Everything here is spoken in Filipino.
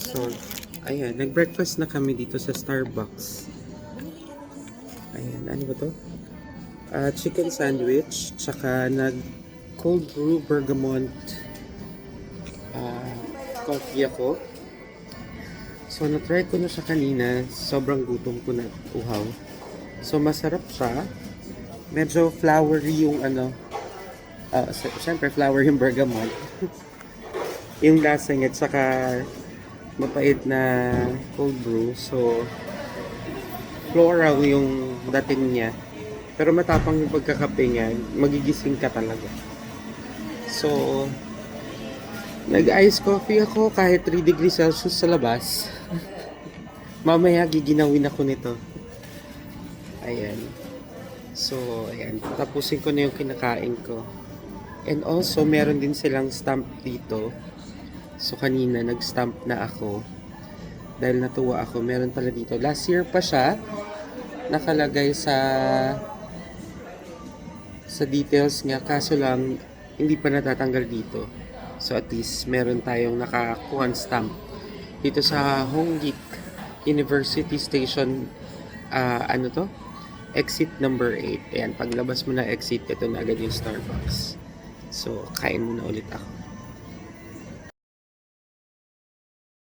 So, ayan, nag-breakfast na kami dito sa Starbucks. Ayan, ano ba to? Chicken sandwich, tsaka cold brew bergamot coffee ako. So, na-try ko na siya kanina. Sobrang gutom ko na uhaw. So, masarap siya. Medyo flowery yung syempre flower yung bergamot. Yung lasa niya, tsaka mapait na cold brew. So, floral yung dating niya. Pero matapang yung pagkakape niya, magigising ka talaga. So, nag-ice coffee ako kahit 3 degrees Celsius sa labas. Mamaya giginawin ako nito. Ayan. So, ayan. Tapusin ko na yung kinakain ko. And also, meron din silang stamp dito. So, kanina nag-stamp na ako. Dahil natuwa ako, meron pala dito. Last year pa siya nakalagay sa details niya. Kaso lang, hindi pa natatanggal dito. So, at least, meron tayong nakakuha stamp. Dito sa Hongik University Station, exit number 8. Ayan, paglabas mo na exit, ito na agad yung Starbucks. So, kain muna ulit ako.